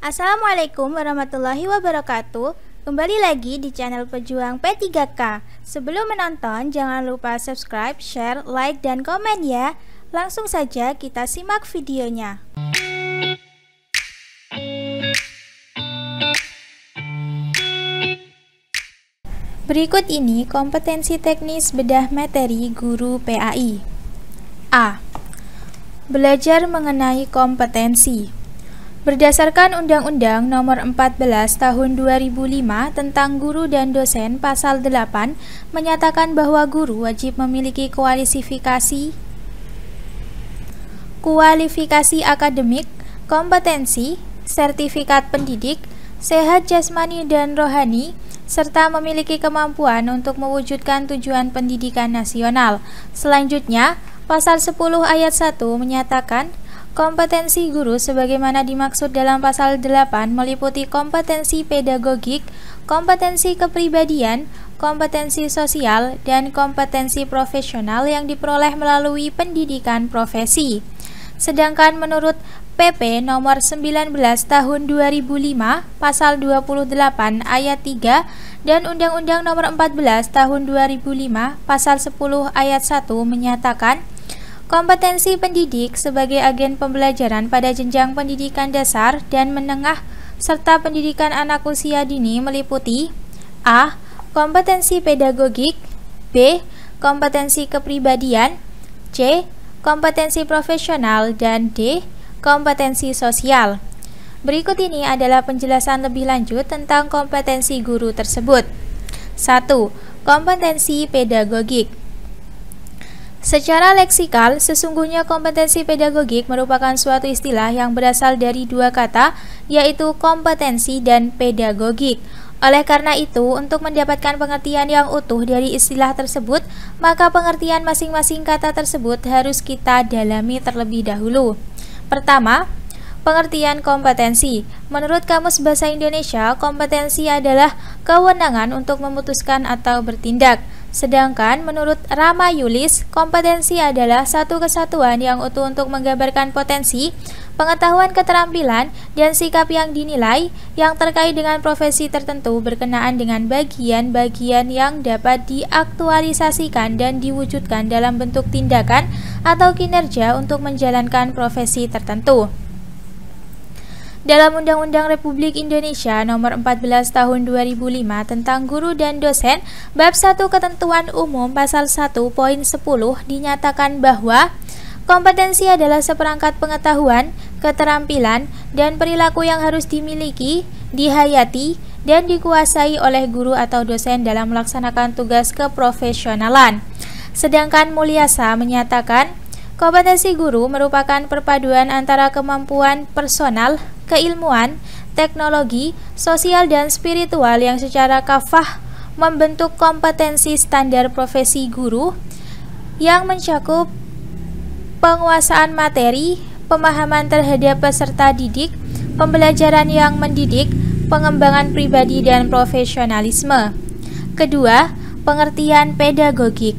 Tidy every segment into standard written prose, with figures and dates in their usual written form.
Assalamualaikum warahmatullahi wabarakatuh. Kembali lagi di channel Pejuang P3K. Sebelum menonton, jangan lupa subscribe, share, like, dan komen ya. Langsung saja kita simak videonya. Berikut ini kompetensi teknis bedah materi guru PAI. A. Belajar mengenai kompetensi. Berdasarkan Undang-Undang Nomor 14 Tahun 2005 tentang Guru dan Dosen Pasal 8 menyatakan bahwa guru wajib memiliki kualifikasi akademik, kompetensi, sertifikat pendidik, sehat jasmani dan rohani, serta memiliki kemampuan untuk mewujudkan tujuan pendidikan nasional. Selanjutnya, Pasal 10 ayat 1 menyatakan kompetensi guru sebagaimana dimaksud dalam pasal 8 meliputi kompetensi pedagogik, kompetensi kepribadian, kompetensi sosial, dan kompetensi profesional yang diperoleh melalui pendidikan profesi. Sedangkan menurut PP nomor 19 tahun 2005 pasal 28 ayat 3 dan Undang-Undang nomor 14 tahun 2005 pasal 10 ayat 1 menyatakan kompetensi pendidik sebagai agen pembelajaran pada jenjang pendidikan dasar dan menengah serta pendidikan anak usia dini meliputi A. Kompetensi pedagogik, B. Kompetensi kepribadian, C. Kompetensi profesional, dan D. Kompetensi sosial. Berikut ini adalah penjelasan lebih lanjut tentang kompetensi guru tersebut. 1. Kompetensi pedagogik. Secara leksikal, sesungguhnya kompetensi pedagogik merupakan suatu istilah yang berasal dari dua kata, yaitu kompetensi dan pedagogik. Oleh karena itu, untuk mendapatkan pengertian yang utuh dari istilah tersebut, maka pengertian masing-masing kata tersebut harus kita dalami terlebih dahulu. Pertama, pengertian kompetensi. Menurut Kamus Bahasa Indonesia, kompetensi adalah kewenangan untuk memutuskan atau bertindak. Sedangkan menurut Rama Yulis, kompetensi adalah satu kesatuan yang utuh untuk menggambarkan potensi, pengetahuan, keterampilan, dan sikap yang dinilai yang terkait dengan profesi tertentu berkenaan dengan bagian-bagian yang dapat diaktualisasikan dan diwujudkan dalam bentuk tindakan atau kinerja untuk menjalankan profesi tertentu. Dalam Undang-Undang Republik Indonesia Nomor 14 Tahun 2005 tentang Guru dan Dosen, Bab 1 Ketentuan Umum Pasal 1 Poin 10 dinyatakan bahwa kompetensi adalah seperangkat pengetahuan, keterampilan, dan perilaku yang harus dimiliki, dihayati, dan dikuasai oleh guru atau dosen dalam melaksanakan tugas keprofesionalan. Sedangkan Mulyasa menyatakan kompetensi guru merupakan perpaduan antara kemampuan personal, keilmuan, teknologi, sosial, dan spiritual yang secara kafah membentuk kompetensi standar profesi guru yang mencakup penguasaan materi, pemahaman terhadap peserta didik, pembelajaran yang mendidik, pengembangan pribadi, dan profesionalisme. Kedua, pengertian pedagogik.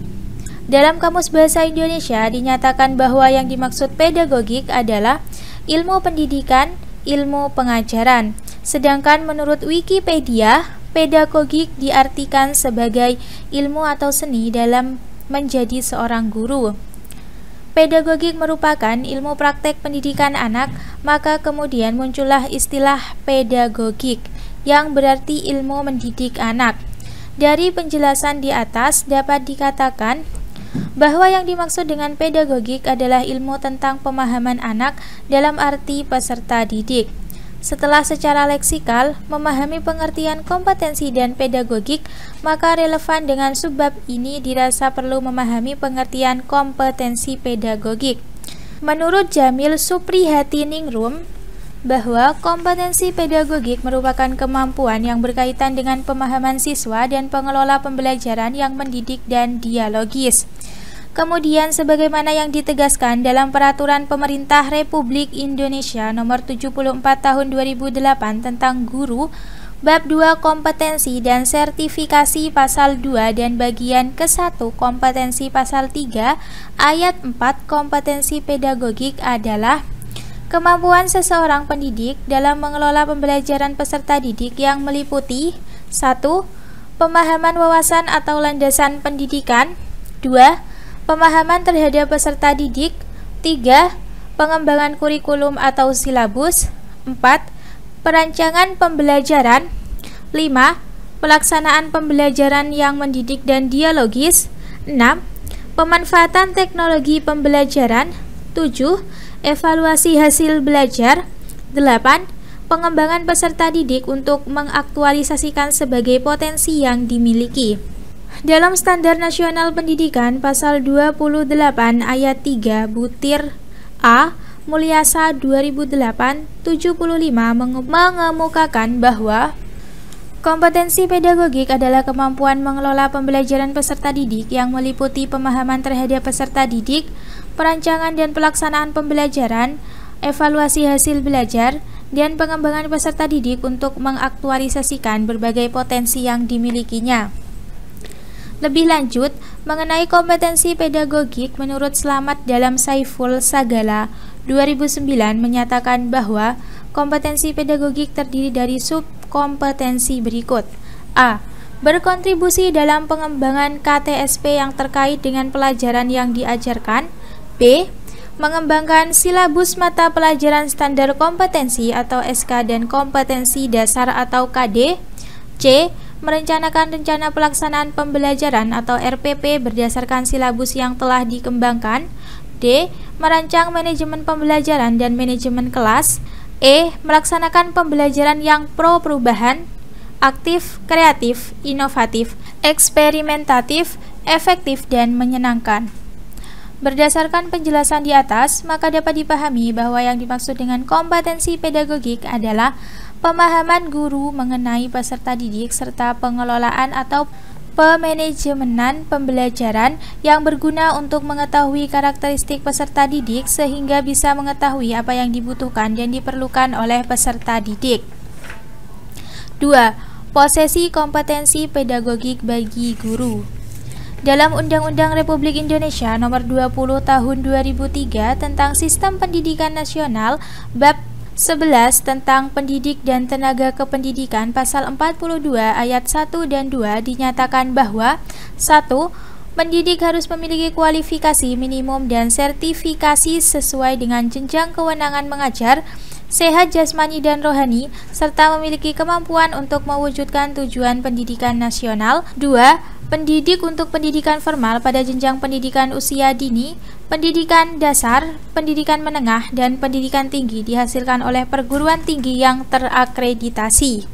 Dalam Kamus Bahasa Indonesia dinyatakan bahwa yang dimaksud pedagogik adalah ilmu pendidikan, ilmu pengajaran. Sedangkan menurut Wikipedia, pedagogik diartikan sebagai ilmu atau seni dalam menjadi seorang guru. Pedagogik merupakan ilmu praktek pendidikan anak, maka kemudian muncullah istilah pedagogik yang berarti ilmu mendidik anak. Dari penjelasan di atas dapat dikatakan bahwa yang dimaksud dengan pedagogik adalah ilmu tentang pemahaman anak dalam arti peserta didik. Setelah secara leksikal memahami pengertian kompetensi dan pedagogik, maka relevan dengan subbab ini dirasa perlu memahami pengertian kompetensi pedagogik. Menurut Jamil Suprihatiningrum, bahwa kompetensi pedagogik merupakan kemampuan yang berkaitan dengan pemahaman siswa dan pengelola pembelajaran yang mendidik dan dialogis. Kemudian sebagaimana yang ditegaskan dalam Peraturan Pemerintah Republik Indonesia Nomor 74 Tahun 2008 tentang Guru, Bab 2 Kompetensi dan Sertifikasi Pasal 2 dan Bagian ke-1 Kompetensi Pasal 3 Ayat 4 Kompetensi pedagogik adalah Kemampuan seseorang pendidik dalam mengelola pembelajaran peserta didik yang meliputi 1. Pemahaman wawasan atau landasan pendidikan. 2. Pemahaman terhadap peserta didik. 3. Pengembangan kurikulum atau silabus. 4. Perancangan pembelajaran. 5. Pelaksanaan pembelajaran yang mendidik dan dialogis. 6. Pemanfaatan teknologi pembelajaran. 7. Evaluasi hasil belajar. 8. Pengembangan peserta didik untuk mengaktualisasikan sebagai potensi yang dimiliki. Dalam Standar Nasional Pendidikan Pasal 28 Ayat 3 Butir A Mulyasa 2008-75 mengemukakan bahwa kompetensi pedagogik adalah kemampuan mengelola pembelajaran peserta didik yang meliputi pemahaman terhadap peserta didik, perancangan dan pelaksanaan pembelajaran, evaluasi hasil belajar, dan pengembangan peserta didik untuk mengaktualisasikan berbagai potensi yang dimilikinya. Lebih lanjut, mengenai kompetensi pedagogik menurut Slamet dalam Saiful Sagala 2009 menyatakan bahwa kompetensi pedagogik terdiri dari subkompetensi berikut. A. Berkontribusi dalam pengembangan KTSP yang terkait dengan pelajaran yang diajarkan. B. Mengembangkan silabus mata pelajaran standar kompetensi atau SK dan kompetensi dasar atau KD. C. Merencanakan rencana pelaksanaan pembelajaran atau RPP berdasarkan silabus yang telah dikembangkan. D. Merancang manajemen pembelajaran dan manajemen kelas. E. Melaksanakan pembelajaran yang pro perubahan, aktif, kreatif, inovatif, eksperimentatif, efektif, dan menyenangkan. Berdasarkan penjelasan di atas, maka dapat dipahami bahwa yang dimaksud dengan kompetensi pedagogik adalah pemahaman guru mengenai peserta didik serta pengelolaan atau pemanajemenan pembelajaran yang berguna untuk mengetahui karakteristik peserta didik sehingga bisa mengetahui apa yang dibutuhkan dan diperlukan oleh peserta didik. 2. Posesi kompetensi pedagogik bagi guru. Dalam Undang-Undang Republik Indonesia Nomor 20 Tahun 2003 tentang Sistem Pendidikan Nasional, Bab 11 tentang Pendidik dan Tenaga Kependidikan Pasal 42 Ayat 1 dan 2 dinyatakan bahwa 1. Pendidik harus memiliki kualifikasi minimum dan sertifikasi sesuai dengan jenjang kewenangan mengajar, sehat jasmani dan rohani, serta memiliki kemampuan untuk mewujudkan tujuan pendidikan nasional. 2. Pendidik untuk pendidikan formal pada jenjang pendidikan usia dini, pendidikan dasar, pendidikan menengah, dan pendidikan tinggi dihasilkan oleh perguruan tinggi yang terakreditasi.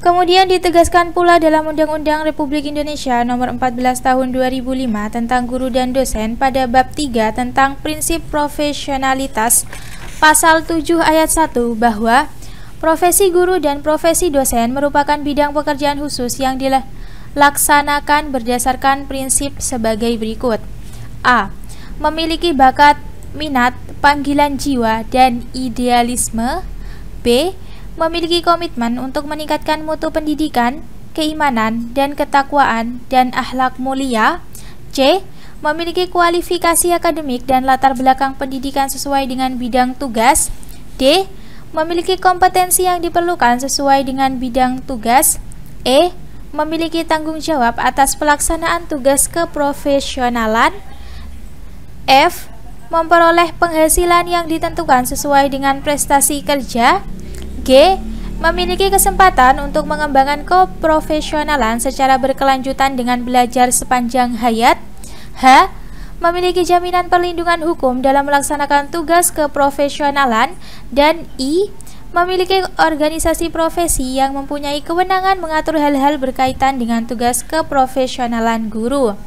Kemudian ditegaskan pula dalam Undang-Undang Republik Indonesia Nomor 14 Tahun 2005 tentang guru dan dosen pada bab 3 tentang prinsip profesionalitas Pasal 7 Ayat 1 bahwa profesi guru dan profesi dosen merupakan bidang pekerjaan khusus yang dilaksanakan berdasarkan prinsip sebagai berikut. A. Memiliki bakat, minat, panggilan jiwa, dan idealisme. B. Memiliki komitmen untuk meningkatkan mutu pendidikan, keimanan, dan ketakwaan, dan akhlak mulia. C. Memiliki kualifikasi akademik dan latar belakang pendidikan sesuai dengan bidang tugas. D. Memiliki kompetensi yang diperlukan sesuai dengan bidang tugas. E. Memiliki tanggung jawab atas pelaksanaan tugas keprofesionalan. F. Memperoleh penghasilan yang ditentukan sesuai dengan prestasi kerja. G. Memiliki kesempatan untuk mengembangkan keprofesionalan secara berkelanjutan dengan belajar sepanjang hayat. H. Memiliki jaminan perlindungan hukum dalam melaksanakan tugas keprofesionalan. Dan I. Memiliki organisasi profesi yang mempunyai kewenangan mengatur hal-hal berkaitan dengan tugas keprofesionalan guru.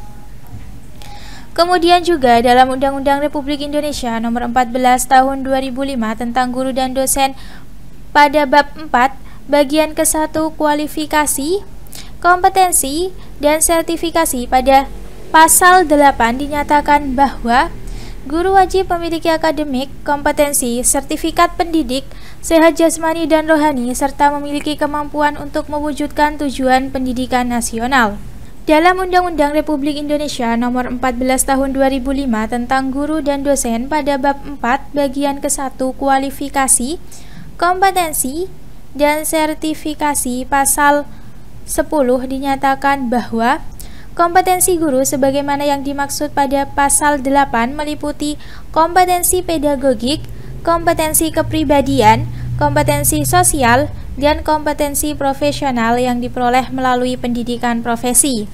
Kemudian juga dalam Undang-Undang Republik Indonesia Nomor 14 Tahun 2005 tentang guru dan dosen pada bab 4 bagian ke-1 kualifikasi, kompetensi, dan sertifikasi pada Pasal 8 dinyatakan bahwa guru wajib memiliki akademik, kompetensi, sertifikat pendidik, sehat jasmani dan rohani, serta memiliki kemampuan untuk mewujudkan tujuan pendidikan nasional. Dalam Undang-Undang Republik Indonesia Nomor 14 Tahun 2005 tentang Guru dan Dosen pada bab 4 bagian ke-1 kualifikasi, kompetensi, dan sertifikasi pasal 10 dinyatakan bahwa kompetensi guru sebagaimana yang dimaksud pada pasal 8 meliputi kompetensi pedagogik, kompetensi kepribadian, kompetensi sosial, dan kompetensi profesional yang diperoleh melalui pendidikan profesi.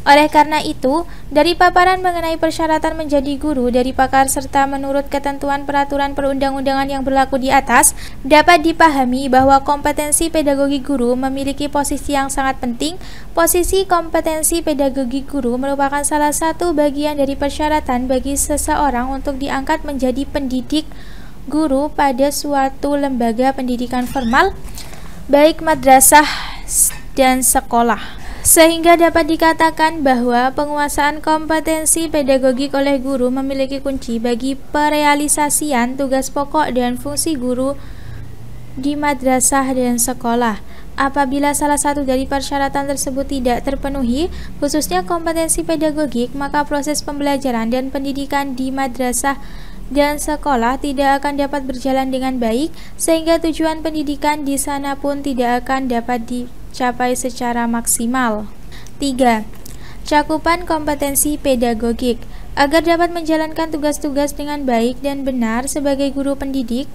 Oleh karena itu, dari paparan mengenai persyaratan menjadi guru dari pakar serta menurut ketentuan peraturan perundang-undangan yang berlaku di atas, dapat dipahami bahwa kompetensi pedagogi guru memiliki posisi yang sangat penting. Posisi kompetensi pedagogi guru merupakan salah satu bagian dari persyaratan bagi seseorang untuk diangkat menjadi pendidik guru pada suatu lembaga pendidikan formal, baik madrasah dan sekolah. Sehingga dapat dikatakan bahwa penguasaan kompetensi pedagogik oleh guru memiliki kunci bagi perealisasian tugas pokok dan fungsi guru di madrasah dan sekolah. Apabila salah satu dari persyaratan tersebut tidak terpenuhi, khususnya kompetensi pedagogik, maka proses pembelajaran dan pendidikan di madrasah dan sekolah tidak akan dapat berjalan dengan baik, sehingga tujuan pendidikan di sana pun tidak akan dapat dicapai secara maksimal. 3. Cakupan kompetensi pedagogik. Agar dapat menjalankan tugas-tugas dengan baik dan benar sebagai guru pendidik,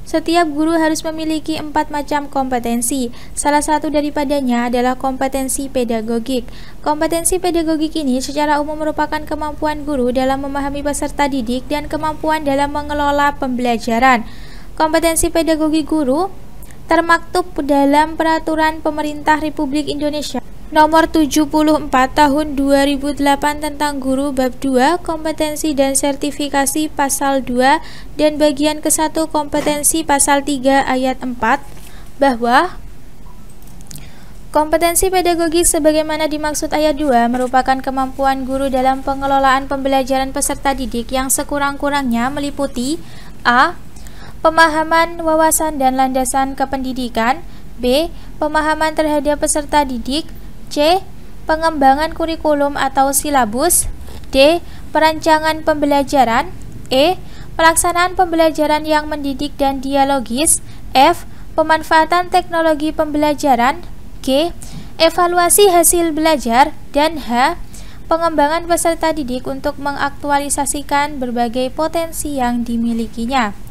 setiap guru harus memiliki 4 macam kompetensi. Salah satu daripadanya adalah kompetensi pedagogik. Kompetensi pedagogik ini secara umum merupakan kemampuan guru dalam memahami peserta didik dan kemampuan dalam mengelola pembelajaran. Kompetensi pedagogi guru termaktub dalam Peraturan Pemerintah Republik Indonesia Nomor 74 Tahun 2008 tentang Guru Bab 2 Kompetensi dan Sertifikasi Pasal 2 dan bagian ke-1 Kompetensi Pasal 3 Ayat 4 bahwa kompetensi pedagogik sebagaimana dimaksud ayat 2 merupakan kemampuan guru dalam pengelolaan pembelajaran peserta didik yang sekurang-kurangnya meliputi a. Pemahaman, wawasan, dan landasan kependidikan, b. Pemahaman terhadap peserta didik, c. Pengembangan kurikulum atau silabus, d. Perancangan pembelajaran, e. Pelaksanaan pembelajaran yang mendidik dan dialogis, f. Pemanfaatan teknologi pembelajaran, g. Evaluasi hasil belajar, dan h. Pengembangan peserta didik untuk mengaktualisasikan berbagai potensi yang dimilikinya.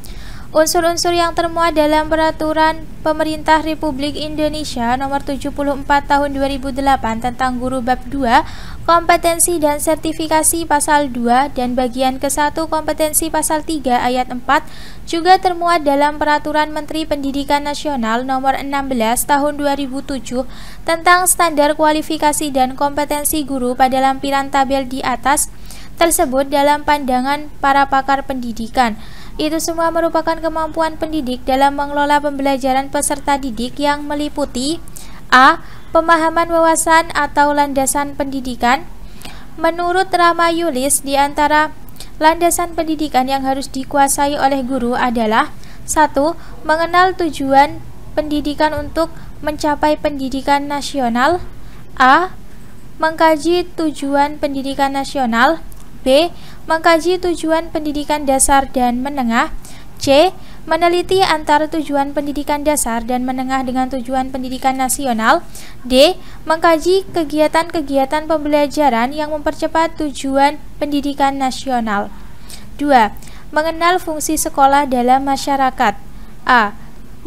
Unsur-unsur yang termuat dalam Peraturan Pemerintah Republik Indonesia Nomor 74 Tahun 2008 tentang Guru Bab 2 Kompetensi dan Sertifikasi Pasal 2 dan bagian ke-1 Kompetensi Pasal 3 Ayat 4 juga termuat dalam Peraturan Menteri Pendidikan Nasional Nomor 16 Tahun 2007 tentang standar kualifikasi dan kompetensi guru pada lampiran tabel di atas tersebut dalam pandangan para pakar pendidikan. Itu semua merupakan kemampuan pendidik dalam mengelola pembelajaran peserta didik yang meliputi a. Pemahaman wawasan atau landasan pendidikan. Menurut Rama Yulis, di antara landasan pendidikan yang harus dikuasai oleh guru adalah 1. Mengenal tujuan pendidikan untuk mencapai pendidikan nasional, a. Mengkaji tujuan pendidikan nasional, b. Mengkaji tujuan pendidikan dasar dan menengah, c. Meneliti antara tujuan pendidikan dasar dan menengah dengan tujuan pendidikan nasional, d. Mengkaji kegiatan-kegiatan pembelajaran yang mempercepat tujuan pendidikan nasional. 2. Mengenal fungsi sekolah dalam masyarakat, a.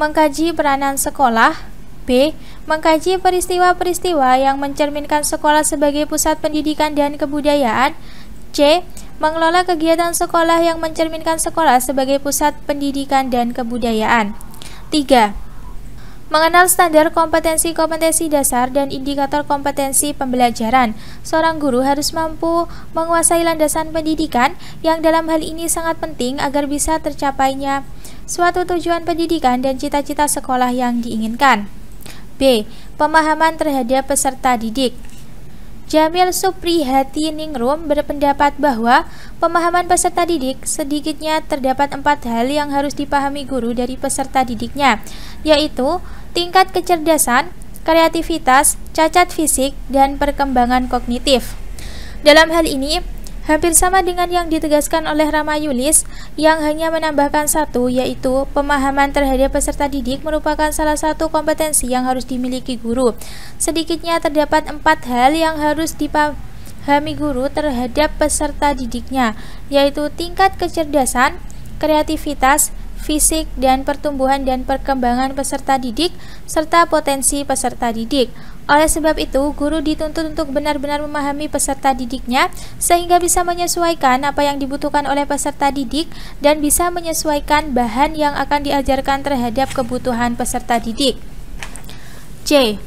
Mengkaji peranan sekolah, b. Mengkaji peristiwa-peristiwa yang mencerminkan sekolah sebagai pusat pendidikan dan kebudayaan, c. Mengelola kegiatan sekolah yang mencerminkan sekolah sebagai pusat pendidikan dan kebudayaan. 3. Mengenal standar kompetensi-kompetensi dasar dan indikator kompetensi pembelajaran. Seorang guru harus mampu menguasai landasan pendidikan yang dalam hal ini sangat penting agar bisa tercapainya suatu tujuan pendidikan dan cita-cita sekolah yang diinginkan. B. Pemahaman terhadap peserta didik. Jamil Suprihati Ningrum berpendapat bahwa pemahaman peserta didik sedikitnya terdapat 4 hal yang harus dipahami guru dari peserta didiknya, yaitu tingkat kecerdasan, kreativitas, cacat fisik, dan perkembangan kognitif. Dalam hal ini, hampir sama dengan yang ditegaskan oleh Ramayulis yang hanya menambahkan satu, yaitu pemahaman terhadap peserta didik merupakan salah satu kompetensi yang harus dimiliki guru. Sedikitnya terdapat 4 hal yang harus dipahami guru terhadap peserta didiknya, yaitu tingkat kecerdasan, kreativitas, fisik, dan pertumbuhan dan perkembangan peserta didik, serta potensi peserta didik. Oleh sebab itu, guru dituntut untuk benar-benar memahami peserta didiknya sehingga bisa menyesuaikan apa yang dibutuhkan oleh peserta didik dan bisa menyesuaikan bahan yang akan diajarkan terhadap kebutuhan peserta didik. C.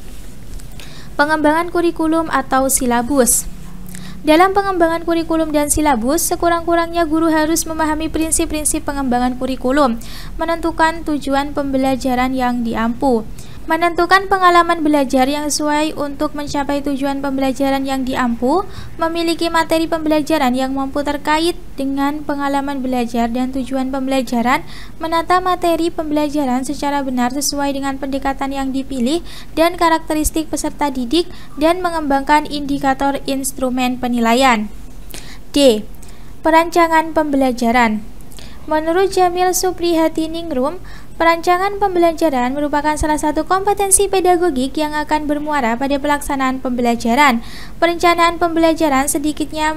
Pengembangan kurikulum atau silabus. Dalam pengembangan kurikulum dan silabus, sekurang-kurangnya guru harus memahami prinsip-prinsip pengembangan kurikulum, menentukan tujuan pembelajaran yang diampu, menentukan pengalaman belajar yang sesuai untuk mencapai tujuan pembelajaran yang diampu, memiliki materi pembelajaran yang mampu terkait dengan pengalaman belajar dan tujuan pembelajaran, menata materi pembelajaran secara benar sesuai dengan pendekatan yang dipilih dan karakteristik peserta didik, dan mengembangkan indikator instrumen penilaian. D. Perancangan pembelajaran. Menurut Jamil Suprihatiningrum, perancangan pembelajaran merupakan salah satu kompetensi pedagogik yang akan bermuara pada pelaksanaan pembelajaran. Perencanaan pembelajaran sedikitnya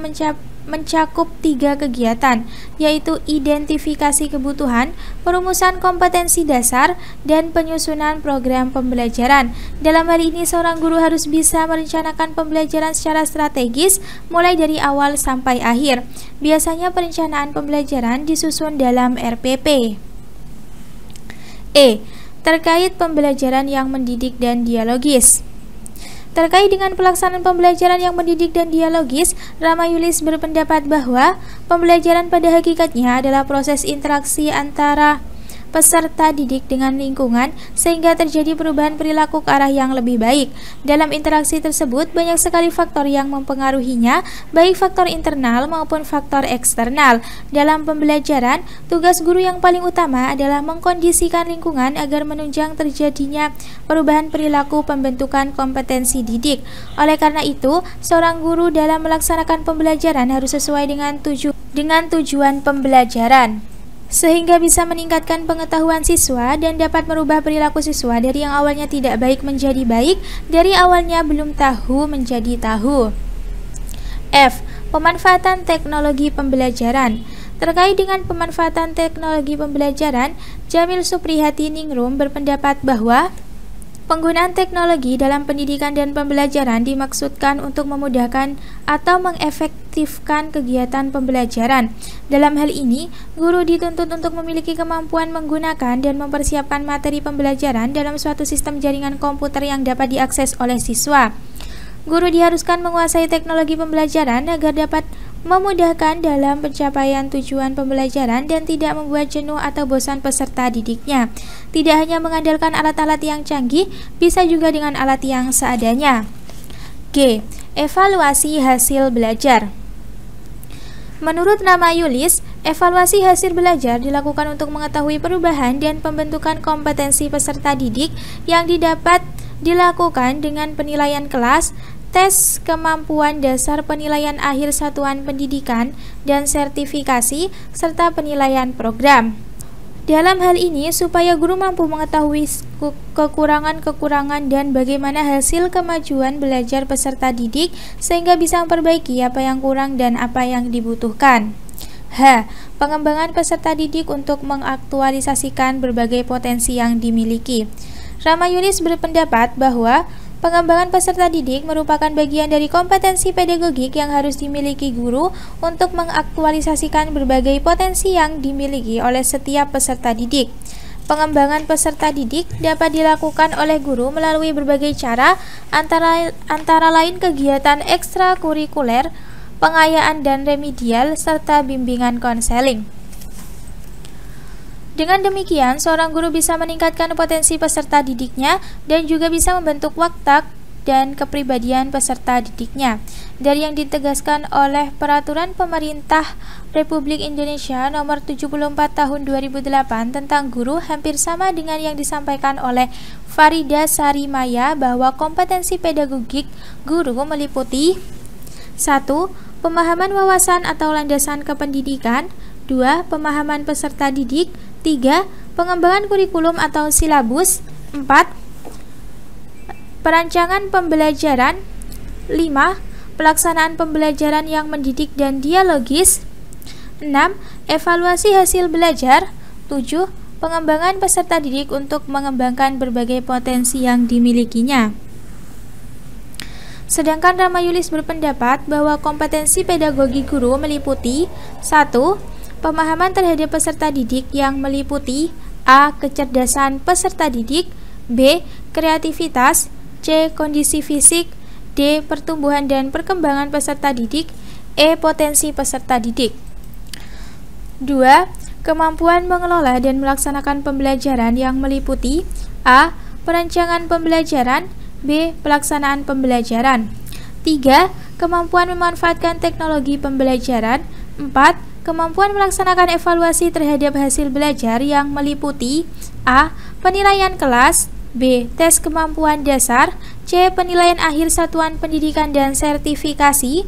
mencakup 3 kegiatan, yaitu identifikasi kebutuhan, perumusan kompetensi dasar, dan penyusunan program pembelajaran. Dalam hal ini, seorang guru harus bisa merencanakan pembelajaran secara strategis, mulai dari awal sampai akhir. Biasanya perencanaan pembelajaran disusun dalam RPP. E. Terkait pembelajaran yang mendidik dan dialogis. Terkait dengan pelaksanaan pembelajaran yang mendidik dan dialogis, Ramayulis berpendapat bahwa pembelajaran pada hakikatnya adalah proses interaksi antara peserta didik dengan lingkungan sehingga terjadi perubahan perilaku ke arah yang lebih baik. Dalam interaksi tersebut banyak sekali faktor yang mempengaruhinya, baik faktor internal maupun faktor eksternal. Dalam pembelajaran, tugas guru yang paling utama adalah mengkondisikan lingkungan agar menunjang terjadinya perubahan perilaku pembentukan kompetensi didik. Oleh karena itu, seorang guru dalam melaksanakan pembelajaran harus sesuai dengan tujuan pembelajaran, sehingga bisa meningkatkan pengetahuan siswa dan dapat merubah perilaku siswa dari yang awalnya tidak baik menjadi baik, dari awalnya belum tahu menjadi tahu. F. Pemanfaatan teknologi pembelajaran. Terkait dengan pemanfaatan teknologi pembelajaran, Jamil Suprihatiningrum berpendapat bahwa penggunaan teknologi dalam pendidikan dan pembelajaran dimaksudkan untuk memudahkan atau mengefektifkan kegiatan pembelajaran. Dalam hal ini, guru dituntut untuk memiliki kemampuan menggunakan dan mempersiapkan materi pembelajaran dalam suatu sistem jaringan komputer yang dapat diakses oleh siswa. Guru diharuskan menguasai teknologi pembelajaran agar dapat memudahkan dalam pencapaian tujuan pembelajaran dan tidak membuat jenuh atau bosan peserta didiknya. Tidak hanya mengandalkan alat-alat yang canggih, bisa juga dengan alat yang seadanya. G. Evaluasi hasil belajar. Menurut Ramayulis, evaluasi hasil belajar dilakukan untuk mengetahui perubahan dan pembentukan kompetensi peserta didik yang didapat dilakukan dengan penilaian kelas, tes kemampuan dasar, penilaian akhir satuan pendidikan, dan sertifikasi, serta penilaian program. Dalam hal ini, supaya guru mampu mengetahui kekurangan-kekurangan dan bagaimana hasil kemajuan belajar peserta didik, sehingga bisa memperbaiki apa yang kurang dan apa yang dibutuhkan. H. Pengembangan peserta didik untuk mengaktualisasikan berbagai potensi yang dimiliki. Ramayulis berpendapat bahwa pengembangan peserta didik merupakan bagian dari kompetensi pedagogik yang harus dimiliki guru untuk mengaktualisasikan berbagai potensi yang dimiliki oleh setiap peserta didik. Pengembangan peserta didik dapat dilakukan oleh guru melalui berbagai cara, antara lain kegiatan ekstrakurikuler, pengayaan dan remedial, serta bimbingan konseling. Dengan demikian, seorang guru bisa meningkatkan potensi peserta didiknya dan juga bisa membentuk watak dan kepribadian peserta didiknya. Dari yang ditegaskan oleh Peraturan Pemerintah Republik Indonesia Nomor 74 Tahun 2008 tentang guru hampir sama dengan yang disampaikan oleh Farida Sarimaya bahwa kompetensi pedagogik guru meliputi 1. Pemahaman wawasan atau landasan kependidikan. 2. Pemahaman peserta didik. 3. Pengembangan kurikulum atau silabus. 4. Perancangan pembelajaran. 5. Pelaksanaan pembelajaran yang mendidik dan dialogis. 6. Evaluasi hasil belajar. 7. Pengembangan peserta didik untuk mengembangkan berbagai potensi yang dimilikinya. Sedangkan Ramayulis berpendapat bahwa kompetensi pedagogi guru meliputi 1. Pemahaman terhadap peserta didik yang meliputi A. Kecerdasan peserta didik, B. Kreativitas, C. Kondisi fisik, D. Pertumbuhan dan perkembangan peserta didik, E. Potensi peserta didik. 2. Kemampuan mengelola dan melaksanakan pembelajaran yang meliputi A. Perancangan pembelajaran, B. Pelaksanaan pembelajaran. 3. Kemampuan memanfaatkan teknologi pembelajaran. 4. Kemampuan melaksanakan evaluasi terhadap hasil belajar yang meliputi A. Penilaian kelas, B. Tes kemampuan dasar, C. Penilaian akhir satuan pendidikan dan sertifikasi,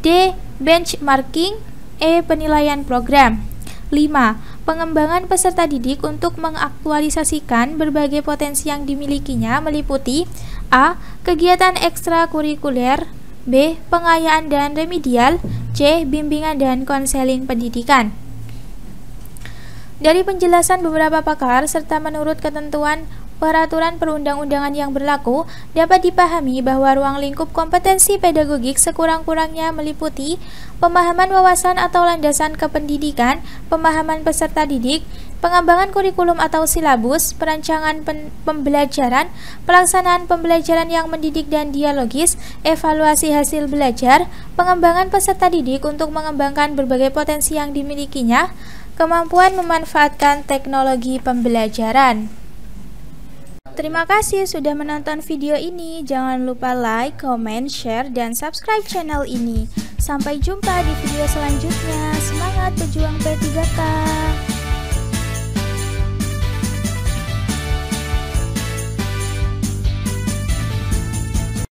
D. Benchmarking, E. Penilaian program. 5. Pengembangan peserta didik untuk mengaktualisasikan berbagai potensi yang dimilikinya meliputi A. Kegiatan ekstrakurikuler, B. Pengayaan dan remedial, C. Bimbingan dan konseling pendidikan. Dari penjelasan beberapa pakar serta menurut ketentuan peraturan perundang-undangan yang berlaku, dapat dipahami bahwa ruang lingkup kompetensi pedagogik sekurang-kurangnya meliputi pemahaman wawasan atau landasan kependidikan, pemahaman peserta didik, pengembangan kurikulum atau silabus, perancangan pembelajaran, pelaksanaan pembelajaran yang mendidik dan dialogis, evaluasi hasil belajar, pengembangan peserta didik untuk mengembangkan berbagai potensi yang dimilikinya, kemampuan memanfaatkan teknologi pembelajaran. Terima kasih sudah menonton video ini. Jangan lupa like, comment, share, dan subscribe channel ini. Sampai jumpa di video selanjutnya. Semangat pejuang P3K!